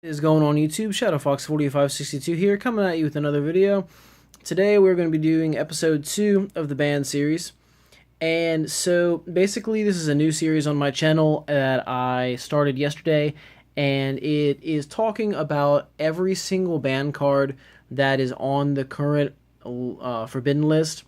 Is going on YouTube? ShadowFox4562 here, coming at you with another video. Today we're going to be doing episode 2 of the band series. And so basically this is a new series on my channel that I started yesterday, and it is talking about every single band card that is on the current forbidden list,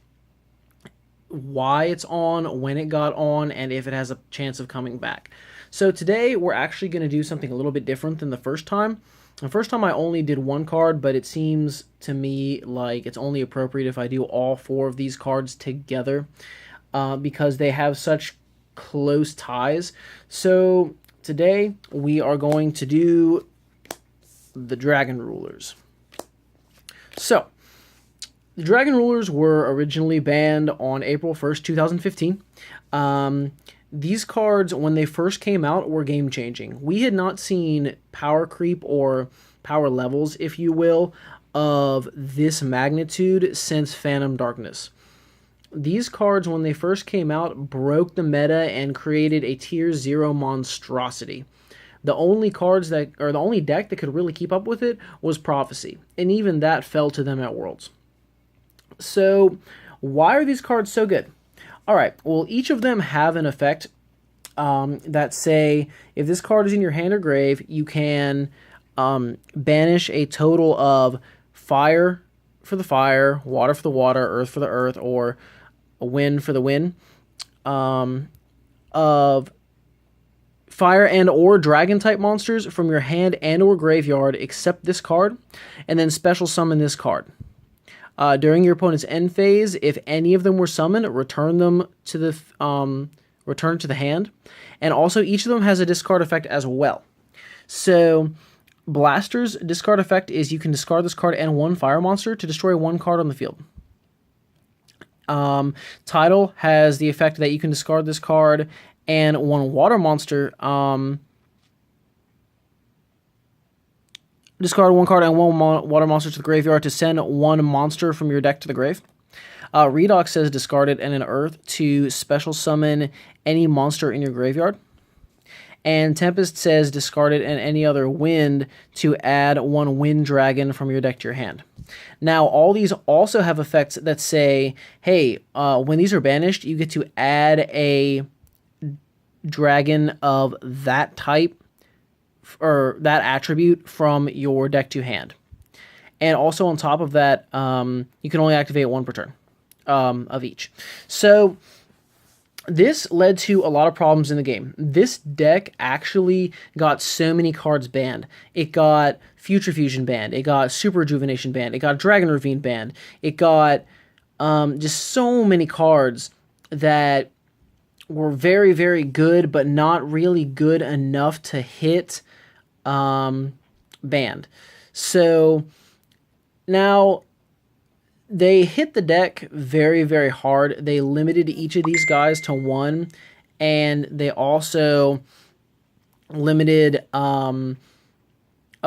why it's on, when it got on, and if it has a chance of coming back. So today we're actually going to do something a little bit different than the first time. The first time I only did one card, but it seems to me like it's only appropriate if I do all 4 of these cards together because they have such close ties. So today we are going to do the Dragon Rulers. So the Dragon Rulers were originally banned on April 1st, 2015. These cards, when they first came out, were game-changing. We had not seen power creep or power levels, if you will, of this magnitude since Phantom Darkness. These cards, when they first came out, broke the meta and created a Tier 0 monstrosity. The only deck that could really keep up with it was Prophecy, and even that fell to them at Worlds. So, why are these cards so good? Alright, well, each of them have an effect that say, if this card is in your hand or grave, you can banish a total of fire for the fire, water for the water, earth for the earth, or a wind for the wind, of fire and or dragon type monsters from your hand and or graveyard except this card, and then special summon this card. During your opponent's end phase, if any of them were summoned, return them to the hand, and also each of them has a discard effect as well. So, Blaster's discard effect is you can discard this card and 1 fire monster to destroy 1 card on the field. Tidal has the effect that you can discard this card and 1 water monster. Discard 1 card and 1 water monster to the graveyard to send 1 monster from your deck to the grave. Redox says discard it and an earth to special summon any monster in your graveyard. And Tempest says discard it and any other wind to add 1 wind dragon from your deck to your hand. Now, all these also have effects that say, hey, when these are banished, you get to add a dragon of that type or that attribute from your deck to hand. And also on top of that, you can only activate 1 per turn of each. So this led to a lot of problems in the game. This deck actually got so many cards banned. It got Future Fusion banned. It got Super Rejuvenation banned. It got Dragon Ravine banned. It got just so many cards that were very, very good, but not really good enough to hit banned. So now they hit the deck very, very hard. They limited each of these guys to 1, and they also limited a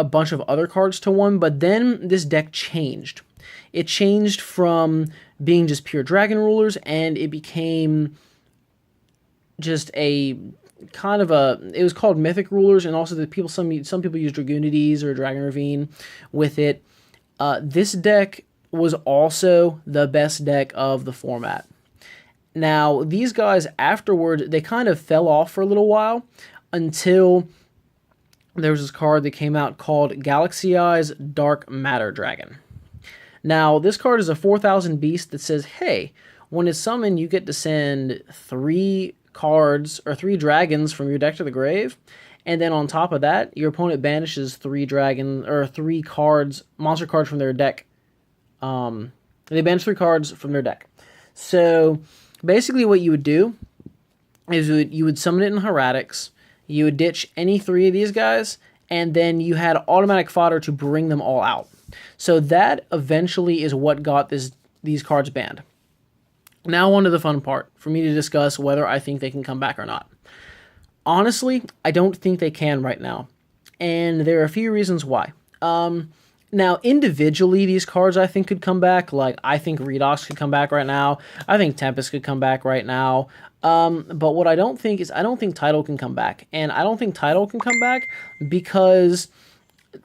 bunch of other cards to 1, but then this deck changed. It changed from being just pure Dragon Rulers, and it became just a kind of it was called Mythic Rulers, and also some people use Dragoonides or Dragon Ravine with it. This deck was also the best deck of the format. Now, these guys afterward, they kind of fell off for a little while until there was this card that came out called Galaxy Eyes Dark Matter Dragon. Now, this card is a 4,000 beast that says, hey, when it's summoned, you get to send 3 cards or 3 dragons from your deck to the grave, and then on top of that, your opponent banishes 3 cards, monster cards from their deck. They banish 3 cards from their deck. So basically, what you would do is you would summon it in Heretics. You would ditch any 3 of these guys, and then you had automatic fodder to bring them all out. So that eventually is what got these cards banned. Now on to the fun part, for me to discuss whether I think they can come back or not. Honestly, I don't think they can right now, and there are a few reasons why. Now, individually, these cards I think could come back. Like, I think Redox could come back right now. I think Tempest could come back right now. But what I don't think is, I don't think Tidal can come back. And I don't think Tidal can come back because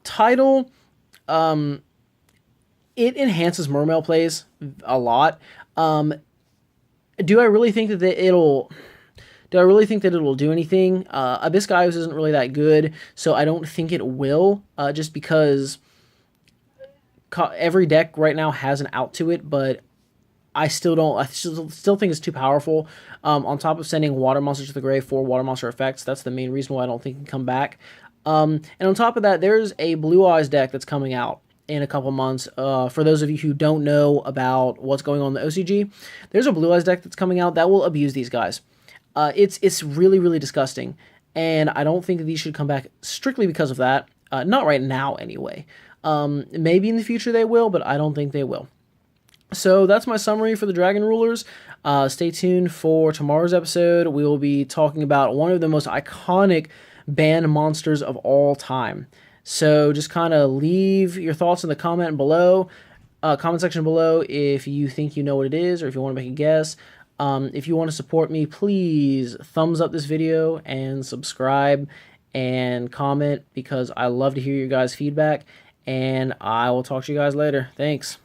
Tidal, it enhances Mermail plays a lot. Do I really think that it'll... Do I really think that it will do anything? Abyss Gaius isn't really that good, so I don't think it will, just because every deck right now has an out to it, but I still think it's too powerful. On top of sending Water Monster to the grave for Water Monster effects, that's the main reason why I don't think it can come back. And on top of that, there's a Blue Eyes deck that's coming out in a couple months. For those of you who don't know about what's going on in the OCG, there's a Blue Eyes deck that's coming out that will abuse these guys. It's really, really disgusting, and I don't think that these should come back strictly because of that. Not right now, anyway. Maybe in the future they will, but I don't think they will. So that's my summary for the Dragon Rulers. Stay tuned for tomorrow's episode. We will be talking about one of the most iconic banned monsters of all time. So just kind of leave your thoughts in the comment section below if you think you know what it is or if you want to make a guess. If you want to support me, please thumbs up this video and subscribe and comment, because I love to hear your guys' feedback, and I will talk to you guys later. Thanks.